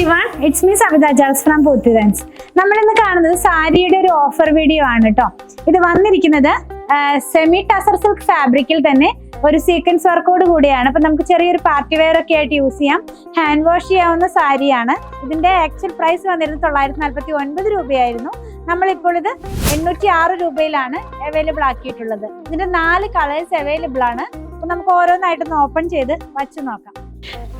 everyone, it's me Savita Jals from Pothirans. നമ്മൾ ഇന്ന് കാണുന്നത് സാരിയുടെ ഒരു ഓഫർ വീഡിയോ ആണ് ട്ടോ. ഇത് വന്നിരിക്കുന്നത് സെമി ടസർ സിൽക്ക് ഫാബ്രിക്കിൽ തന്നെ ഒരു സീക്വൻസ് വർക്കോട് കൂടിയാണ്. അപ്പൊ നമുക്ക് ചെറിയൊരു പാർട്ടി വെയർ ഒക്കെ ആയിട്ട് യൂസ് ചെയ്യാം. ഹാൻഡ് വാഷ് ചെയ്യാവുന്ന സാരിയാണ്. ഇതിന്റെ ആക്ച്വൽ പ്രൈസ് വന്നിരുന്നത് 949 രൂപയായിരുന്നു. നമ്മളിപ്പോൾ ഇത് 806 രൂപയിലാണ് അവൈലബിൾ ആക്കിയിട്ടുള്ളത്. ഇതിന്റെ 4 കളേഴ്സ് അവൈലബിൾ ആണ്. അപ്പൊ നമുക്ക് ഓരോന്നായിട്ടൊന്ന് ഓപ്പൺ ചെയ്ത് വച്ച് നോക്കാം.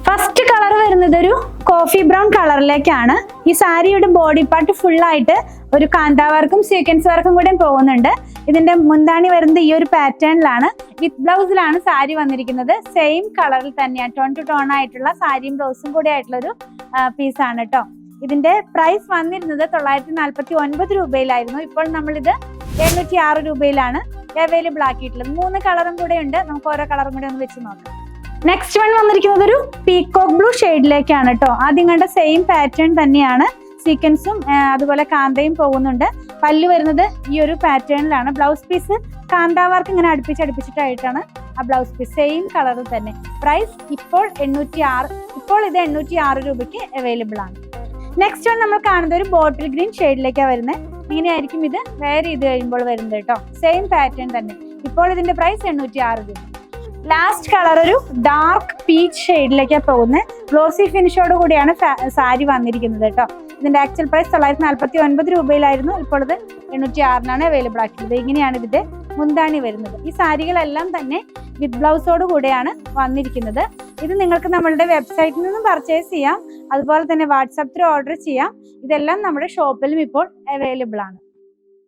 ഫസ്റ്റ് കളർ വരുന്നത് ഒരു കോഫി ബ്രൗൺ കളറിലേക്കാണ്. ഈ സാരിയുടെ ബോഡി പാർട്ട് ഫുള്ളായിട്ട് ഒരു കാന്താ വർക്കും സീക്വൻസ് വർക്കും കൂടെ പോകുന്നുണ്ട്. ഇതിന്റെ മുന്താണി വരുന്നത് ഈ ഒരു പാറ്റേണിലാണ്. വിത്ത് ബ്ലൗസിലാണ് സാരി വന്നിരിക്കുന്നത്. സെയിം കളറിൽ തന്നെയാണ്, ടോൺ ടു ടോൺ ആയിട്ടുള്ള സാരിയും ബ്ലൗസും കൂടി ആയിട്ടുള്ള ഒരു പീസാണ് കേട്ടോ. ഇതിന്റെ പ്രൈസ് വന്നിരുന്നത് 949 രൂപയിലായിരുന്നു. ഇപ്പോൾ നമ്മളിത് 806 രൂപയിലാണ് അവൈലബിൾ ആക്കിയിട്ടുള്ളത്. 3 കളറും കൂടെ ഉണ്ട്. നമുക്ക് ഓരോ കളറും കൂടെ ഒന്ന് വെച്ച് നോക്കാം. നെക്സ്റ്റ് വൺ വന്നിരിക്കുന്നത് ഒരു പീകോക്ക് ബ്ലൂ ഷെയ്ഡിലേക്കാണ് കേട്ടോ. ആദ്യം കണ്ട സെയിം പാറ്റേൺ തന്നെയാണ്. സീക്വൻസും അതുപോലെ കാന്തയും പോകുന്നുണ്ട്. പല്ല് വരുന്നത് ഈ ഒരു പാറ്റേണിലാണ്. ബ്ലൗസ് പീസ് കാന്താ വർക്ക് ഇങ്ങനെ അടുപ്പിച്ചിട്ടായിട്ടാണ് ആ ബ്ലൗസ് പീസ്. സെയിം കളർ തന്നെ. പ്രൈസ് ഇപ്പോൾ 806. ഇപ്പോൾ ഇത് 806 രൂപയ്ക്ക് അവൈലബിൾ ആണ്. നെക്സ്റ്റ് വൺ നമ്മൾ കാണുന്നത് ഒരു ബോട്ടിൽ ഗ്രീൻ ഷെയ്ഡിലേക്കാണ് വരുന്നത്. ഇങ്ങനെയായിരിക്കും ഇത് വെയർ ചെയ്ത് കഴിയുമ്പോൾ വരുന്നത് കേട്ടോ. സെയിം പാറ്റേൺ തന്നെ. ഇപ്പോൾ ഇതിന്റെ പ്രൈസ് 806 രൂപ. ലാസ്റ്റ് കളർ ഒരു ഡാർക്ക് പീച്ച് ഷെയ്ഡിലേക്കാണ് പോകുന്നത്. ഗ്ലോസി ഫിനിഷോട് കൂടിയാണ് സാരി വന്നിരിക്കുന്നത് കേട്ടോ. ഇതിന്റെ ആക്ച്വൽ പ്രൈസ് 949 രൂപയിലായിരുന്നു. ഇപ്പോൾ ഇത് 806 അവൈലബിൾ ആക്കിയത്. ഇങ്ങനെയാണ് ഇതിന്റെ മുന്താണി വരുന്നത്. ഈ സാരികളെല്ലാം തന്നെ വിത്ത് ബ്ലൗസോട് കൂടെയാണ് വന്നിരിക്കുന്നത്. ഇത് നിങ്ങൾക്ക് നമ്മളുടെ വെബ്സൈറ്റിൽ നിന്നും പർച്ചേസ് ചെയ്യാം. അതുപോലെ തന്നെ വാട്സാപ്പ് ത്രൂ ഓർഡർ ചെയ്യാം. ഇതെല്ലാം നമ്മുടെ ഷോപ്പിലും ഇപ്പോൾ അവൈലബിൾ ആണ്.